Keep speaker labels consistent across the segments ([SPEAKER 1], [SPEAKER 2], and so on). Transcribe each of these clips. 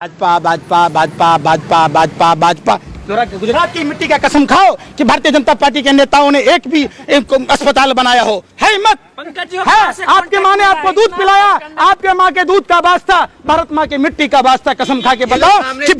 [SPEAKER 1] भाजपा भाजपा भाजपा भाजपा भाजपा भाजपा गुजरात की मिट्टी का कसम खाओ कि भारतीय जनता पार्टी के नेताओं ने एक भी अस्पताल बनाया हो, है हिम्मत है? आपके माँ ने आपको दूध पिलाया, आपके माँ के दूध का वास्ता, भारत माँ की मिट्टी का वास्ता, कसम खा के बताओ कि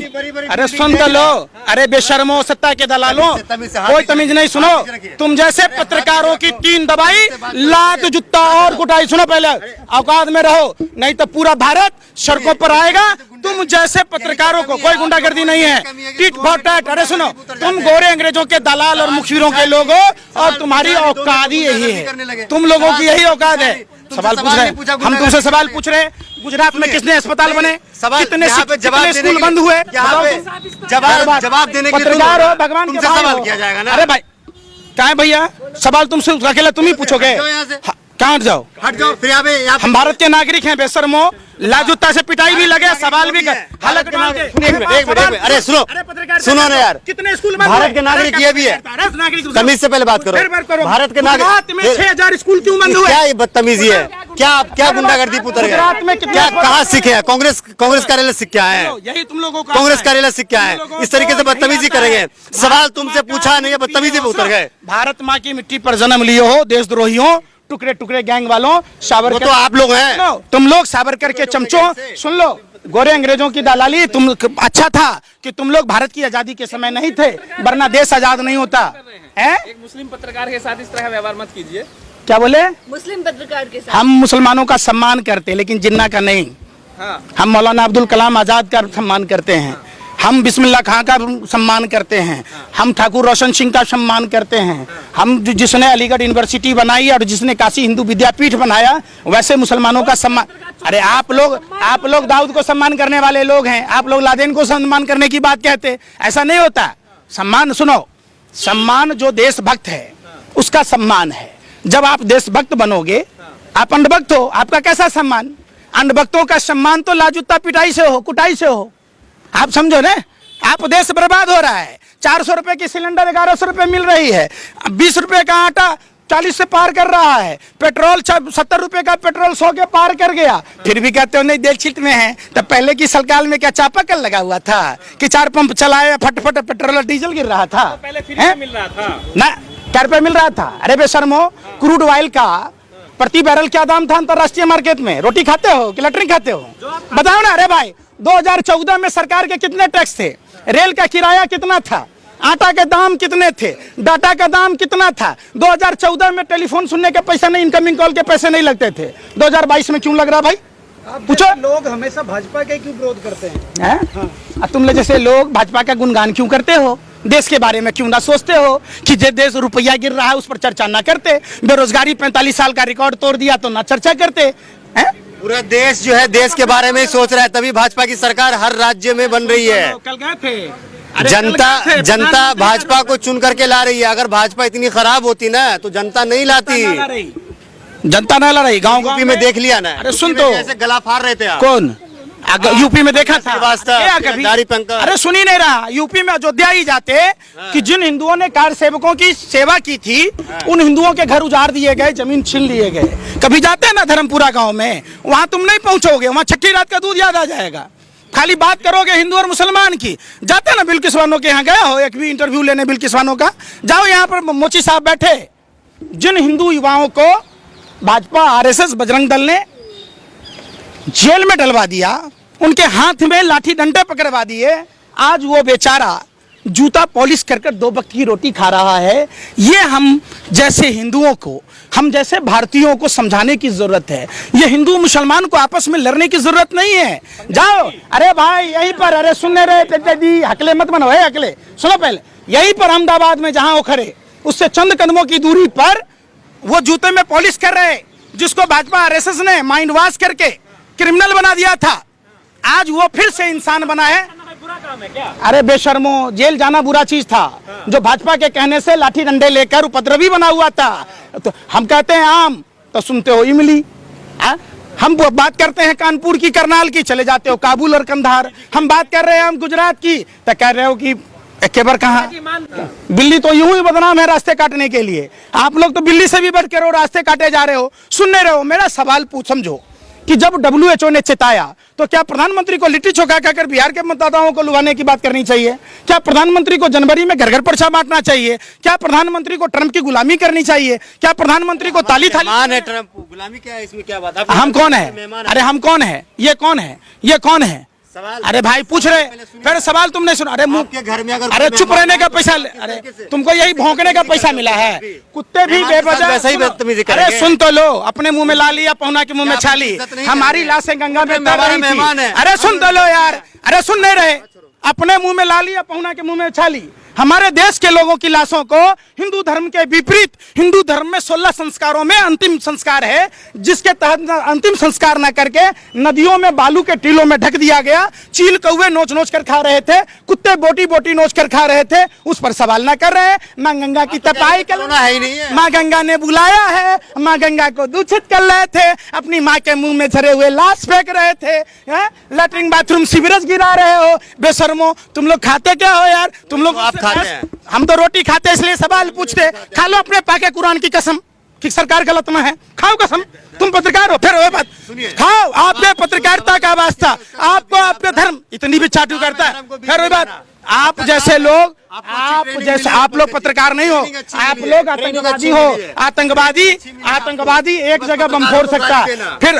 [SPEAKER 1] अरे सुन तो लो, अरे बेशर्मो, सत्ता के दलालों, कोई तमीज नहीं। सुनो, तुम जैसे पत्रकारों की टीन दबाई, लात जूता और कुटाई। सुनो, पहले औकात में रहो, नहीं तो पूरा भारत सड़कों पर आएगा। तुम जैसे पत्रकारों को कोई गुंडागर्दी नहीं है, टिट फॉर टैट। अरे सुनो, तुम गोरे अंग्रेजों के दलाल और मुखबिरों के लोग हो और तुम्हारी औकात ही यही है, तुम लोगों की यही औकात है। सवाल पूछ रहे हैं हम, तुमसे सवाल पूछ रहे हैं, गुजरात में किसने अस्पताल बने, कितने स्कूल बंद हुए?
[SPEAKER 2] जवाब देने के लिए
[SPEAKER 1] पत्रकार हो, भगवान के
[SPEAKER 2] सवाल किया जाएगा ना।
[SPEAKER 1] अरे भाई क्या है भैया, सवाल तुमसे अकेला तुम ही पूछोगे? कहाँ हट जाओ,
[SPEAKER 2] हट जाओ। फिर
[SPEAKER 1] हम भारत के नागरिक हैं बेशर्मो, लाजूता से पिटाई भी लगे, सवाल भी कर।
[SPEAKER 2] अरे सुनो ना यार,
[SPEAKER 1] कितने स्कूल
[SPEAKER 2] भारत के नागरिक ये भी है। तमीज से पहले बात करो। भारत के नागरिक
[SPEAKER 1] में 6000 स्कूल क्यों बंद हुए?
[SPEAKER 2] क्या ये बदतमीजी है? क्या गुंडागर्दी पुतर है? क्या कहाँ सीखे हैं? कांग्रेस कार्यालय सीख के आए हैं,
[SPEAKER 1] यही तुम लोगों को
[SPEAKER 2] कांग्रेस कार्यालय सीख के आए हैं। इस तरीके से बदतमीजी करेंगे? सवाल तुमसे पूछा नहीं है, बदतमीजी पे उतर गए।
[SPEAKER 1] भारत माँ की मिट्टी पर जन्म लिए हो, देशद्रोहियों, टुकड़े टुकड़े गैंग वालों, सावरकर
[SPEAKER 2] तो आप लोग हैं,
[SPEAKER 1] तुम लोग सावरकर के चमचों। सुन लो, गोरे अंग्रेजों की दलाली, तुम अच्छा था कि तुम लोग भारत की आजादी के समय नहीं थे, वरना देश आजाद नहीं होता है।
[SPEAKER 3] एक मुस्लिम पत्रकार के साथ इस तरह व्यवहार मत कीजिए।
[SPEAKER 1] क्या बोले?
[SPEAKER 4] मुस्लिम पत्रकार के साथ
[SPEAKER 1] हम मुसलमानों का सम्मान करते, लेकिन जिन्ना का नहीं। हम मौलाना अब्दुल कलाम आजाद का सम्मान करते हैं, हम बिस्मिल्लाह खां का सम्मान करते हैं, हम ठाकुर रोशन सिंह का सम्मान करते हैं, हम जिसने अलीगढ़ यूनिवर्सिटी बनाई और जिसने काशी हिंदू विद्यापीठ बनाया, वैसे मुसलमानों का सम्मान। अरे आप लोग दाऊद को सम्मान करने वाले लोग हैं, आप लोग लादेन को सम्मान करने की बात कहते, ऐसा नहीं होता। सम्मान, सुनो, सम्मान जो देशभक्त है उसका सम्मान है। जब आप देशभक्त बनोगे, आप अंधभक्त हो, आपका कैसा सम्मान? अंधभक्तों का सम्मान तो लाजूता पिटाई से हो, कुटाई से हो। आप समझो ना, आप देश बर्बाद हो रहा है। 400 रुपए की सिलेंडर 1100 रुपए मिल रही है, 20 रुपए का आटा 40 से पार कर रहा है, पेट्रोल 70 रुपए का पेट्रोल 100 के पार कर गया, फिर भी कहते हो नहीं देल छिट में है। तब पहले की सरकार में क्या चापाकल लगा हुआ था कि 4 पंप चलाए, फटफट पेट्रोल और डीजल गिर रहा था?
[SPEAKER 3] पहले फ्री में मिल रहा था
[SPEAKER 1] ना, कर पे मिल रहा था। अरे बेशर्मो, क्रूड ऑयल का प्रति बैरल क्या दाम था अंतरराष्ट्रीय मार्केट में? रोटी खाते हो कि लटरी खाते हो? बताओ ना। अरे भाई, 2014 में सरकार के कितने टैक्स थे? रेल का किराया कितना था? आटा के दाम कितने थे? डाटा का दाम कितना था? 2014 में टेलीफोन सुनने के पैसे नहीं, इनकमिंग कॉल के पैसे नहीं लगते थे। 2022 में क्यों लग रहा भाई? पूछो।
[SPEAKER 5] लोग हमेशा भाजपा के क्यों विरोध करते हैं?
[SPEAKER 1] हाँ? तुम लोग जैसे लोग भाजपा का गुणगान क्यों करते हो? देश के बारे में क्यों ना सोचते हो कि जे देश रुपया गिर रहा है उस पर चर्चा ना करते? बेरोजगारी 45 साल का रिकॉर्ड तोड़ दिया तो ना चर्चा करते हैं?
[SPEAKER 2] पूरा देश जो है देश के बारे में ही सोच रहा है, तभी भाजपा की सरकार हर राज्य में बन रही है।
[SPEAKER 1] कल गए थे,
[SPEAKER 2] जनता भाजपा को चुन करके ला रही है। अगर भाजपा इतनी खराब होती ना तो जनता नहीं लाती,
[SPEAKER 1] जनता ना ला रही। गाँव
[SPEAKER 2] यूपी में देख लिया ना।
[SPEAKER 1] अरे सुन तो,
[SPEAKER 2] ऐसे गला फाड़ रहे थे आप।
[SPEAKER 1] कौन? यूपी में देखा था? अरे सुन ही नहीं रहा। यूपी में अयोध्या ही जाते कि जिन हिंदुओं ने कार सेवकों की सेवा की थी, उन हिंदुओं के घर उजाड़ दिए गए, जमीन छीन लिए गए। कभी जाते हैं ना धर्मपुरा गांव में, वहां तुम नहीं पहुंचोगे, वहां छठी रात का दूध याद आ जाएगा। खाली बात करोगे हिंदू और मुसलमान की। जाते ना बिल्किस बानो के यहाँ, गया हो एक भी इंटरव्यू लेने बिल्किस बानो का? जाओ, यहाँ पर मोची साहब बैठे। जिन हिंदू युवाओं को भाजपा, RSS, बजरंग दल ने जेल में डलवा दिया, उनके हाथ में लाठी डंडे पकड़वा दिए, आज वो बेचारा जूता पॉलिश कर 2 वक्त की रोटी खा रहा है। ये हम जैसे हिंदुओं को, हम जैसे भारतीयों को समझाने की जरूरत है। ये हिंदू मुसलमान को आपस में लड़ने की जरूरत नहीं है। जाओ, अरे भाई यहीं पर, अरे सुनने रहे दी, हकले मत बनो, है हकले, सुनो पहले। यहीं पर अहमदाबाद में जहां वो खड़े, उससे चंद कदमों की दूरी पर वो जूते में पॉलिश कर रहे, जिसको भाजपा RSS ने माइंड वॉश करके क्रिमिनल बना दिया था, आज वो फिर से इंसान बना है।
[SPEAKER 3] बुरा काम है क्या?
[SPEAKER 1] अरे बेशर्मो, जेल जाना बुरा चीज था। जो भाजपा के कहने से लाठी डंडे लेकर उपद्रवी बना हुआ था। तो हम कहते हैं आम, तो सुनते हो इमली। हम बात करते हैं कानपुर की, करनाल की, चले जाते हो काबुल और कंधार। हम बात कर रहे हैं हम गुजरात की, तो कह रहे हो कि केबर कहाँ? बिल्ली तो यूं ही बदनाम है रास्ते काटने के लिए। आप लोग तो बिल्ली से भी बढ़ कर रास्ते काटे जा रहे हो। सुन नहीं रहे हो? मेरा सवाल पूछ समझो कि जब WHO ने चेताया तो क्या प्रधानमंत्री को लिट्टी चोखा खाकर बिहार के मतदाताओं को लुभाने की बात करनी चाहिए? क्या प्रधानमंत्री को जनवरी में घर घर पर्चा बांटना चाहिए? क्या प्रधानमंत्री को ट्रंप की गुलामी करनी चाहिए? क्या प्रधानमंत्री को ताली थाली?
[SPEAKER 2] मेहमान है ट्रंप, गुलामी क्या है इसमें? क्या बात है?
[SPEAKER 1] हम कौन है? अरे हम कौन है? ये कौन है? ये कौन है?
[SPEAKER 2] सवाल
[SPEAKER 1] अरे भाई पूछ रहे, फिर सवाल तुमने सुना? अरे मुंह
[SPEAKER 2] आपके घर में अगर
[SPEAKER 1] अरे चुप रहने का पैसा, अरे तुमको यही भौंकने का पैसा मिला है? कुत्ते भी बेवजह
[SPEAKER 2] वैसा ही बदतमीजी
[SPEAKER 1] अरे
[SPEAKER 2] करेंगे।
[SPEAKER 1] सुन तो लो, अपने मुंह में ला लिया, पहुना के मुंह में छाली। हमारी लाशें गंगा में तर रही थी।
[SPEAKER 2] मेहमान है।
[SPEAKER 1] अरे सुन तो लो यार, अरे सुन नहीं रहे, अपने मुंह में ला लिया, पहुना के मुंह में छाली। हमारे देश के लोगों की लाशों को हिंदू धर्म के विपरीत, हिंदू धर्म में 16 संस्कारों में अंतिम संस्कार है, जिसके तहत अंतिम संस्कार न करके नदियों में बालू के टीलों में ढक दिया गया। चील कौवे नोच नोच कर खा रहे थे, कुत्ते बोटी बोटी नोच कर खा रहे थे, उस पर सवाल न कर रहे। माँ गंगा की तपाई कर
[SPEAKER 2] है ही नहीं है।
[SPEAKER 1] माँ गंगा ने बुलाया है, माँ गंगा को दूषित कर रहे थे, अपनी माँ के मुंह में झरे हुए लाश फेंक रहे थे, लैट्रिन बाथरूम सीवरेज गिरा रहे हो। बेशर्मो, तुम लोग खाते क्या हो यार? तुम लोग
[SPEAKER 2] आप खाते हैं।
[SPEAKER 1] हम तो रोटी खाते हैं, इसलिए सवाल पूछते। खा लो अपने पाके कुरान की कसम कि सरकार गलत में है, खाओ कसम। तुम पत्रकार हो, फिर वो बात खाओ। आपने पत्रकारिता का वास्ता, आपको आपके धर्म इतनी भी चाटू करता है, फिर वो बात। आप जैसे लोग, आप लोग पत्रकार नहीं हो, आप लोग आतंकवादी हो। आतंकवादी एक जगह बम फोड़ सकता है, फिर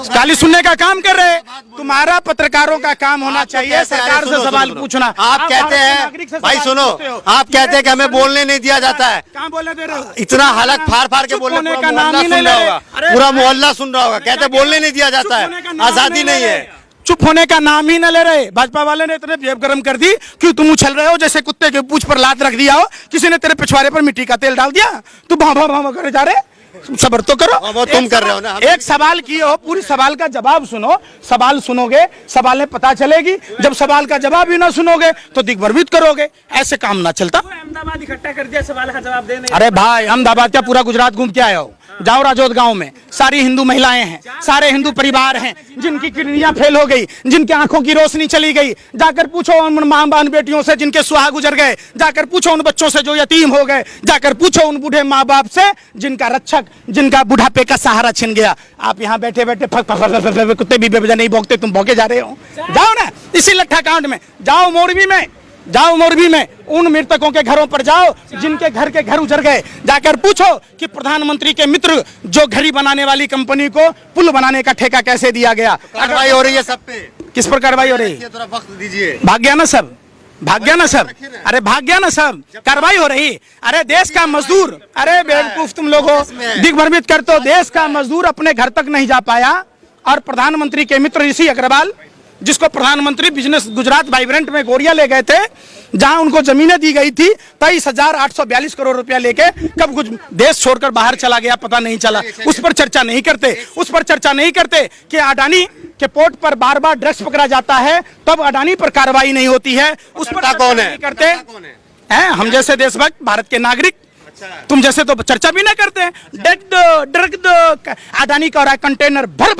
[SPEAKER 1] गाली सुनने का काम कर रहे। तुम्हारा पत्रकारों का काम होना चाहिए सरकार से सवाल पूछना।
[SPEAKER 2] आप कहते हैं, भाई सुनो, आप कहते हैं कि हमें बोलने नहीं दिया जाता है।
[SPEAKER 1] कहाँ बोलने दे रहे हो?
[SPEAKER 2] इतना हलक फाड़ फाड़ के बोलने का नाम ही नहीं ले रहे। पूरा मोहल्ला सुन रहा होगा, कहते बोलने नहीं दिया जाता है, आजादी नहीं है।
[SPEAKER 1] चुप होने का नाम ही न ले रहे। भाजपा वाले ने इतने जेब गरम कर दी कि तुम उछल रहे हो जैसे कुत्ते के पूंछ पर लात रख दिया हो, किसी ने तेरे पिछवाड़े पर मिट्टी का तेल डाल दिया, तू भाव भाव भाव करे जा रहे। सबर तो करो,
[SPEAKER 2] वो तुम कर रहे हो ना।
[SPEAKER 1] एक सवाल किए हो, पूरी सवाल का जवाब सुनो। सवाल सुनोगे, सवाल में पता चलेगी। जब सवाल का जवाब ही ना सुनोगे तो दिग्भ्रमित करोगे। ऐसे काम ना चलता।
[SPEAKER 3] अहमदाबाद इकट्ठा कर दिया सवाल का जवाब देने।
[SPEAKER 1] अरे भाई, अहमदाबाद क्या पूरा गुजरात घूम के आए हो? जाओ राजौद गांव में, सारी हिंदू महिलाएं हैं, सारे हिंदू परिवार हैं, जिनकी किडनियां फेल हो गई, जिनके आंखों की रोशनी चली गई। जाकर पूछो उन मां बहन बेटियों से जिनके सुहाग गुजर गए, जाकर पूछो उन बच्चों से जो यतीम हो गए, जाकर पूछो उन बूढ़े माँ बाप से जिनका रक्षक, जिनका बुढ़ापे का सहारा छिन गया। आप यहाँ बैठे बैठे कुत्ते भी बेवजह नहीं भौंकते, तुम भौंके जा रहे हो। जाओ ना इसी लट्ठा कांड में, जाओ मोरबी में, जाओ मोरबी में उन मृतकों के घरों पर जाओ जिनके घर के घर उजड़ गए। जाकर पूछो कि प्रधानमंत्री के मित्र जो घड़ी बनाने वाली कंपनी को पुल बनाने का ठेका कैसे दिया गया।
[SPEAKER 2] कार्रवाई हो रही है सब पे।
[SPEAKER 1] किस पर कार्रवाई हो रही है?
[SPEAKER 2] थोड़ा वक्त दीजिए।
[SPEAKER 1] भाग गया ना सब, भाग गया ना सब, अरे भाग गया ना सब, कार्रवाई हो रही। अरे देश का मजदूर, अरे बेवकूफ तुम लोगों, दिग्भ्रमित कर तो देश का मजदूर अपने घर तक नहीं जा पाया, और प्रधानमंत्री के मित्र ऋषि अग्रवाल, जिसको प्रधानमंत्री बिजनेस गुजरात वाइब्रेंट में गोरिया ले गए थे, जहां उनको जमीनें दी गई थी, 23,842 करोड़ रुपया लेके कब कुछ देश छोड़कर बाहर चला गया पता नहीं चला। उस पर चर्चा नहीं करते, उस पर चर्चा नहीं करते कि अडानी के पोर्ट पर बार बार ड्रग्स पकड़ा जाता है, तब अडानी पर कार्रवाई नहीं होती है। उस पर
[SPEAKER 2] कौन है?
[SPEAKER 1] नहीं करते हैं हम जैसे देशभक्त भारत के नागरिक। तुम जैसे तो चर्चा भी ना करते हैं। ड्रग दो, अडानी का कंटेनर भर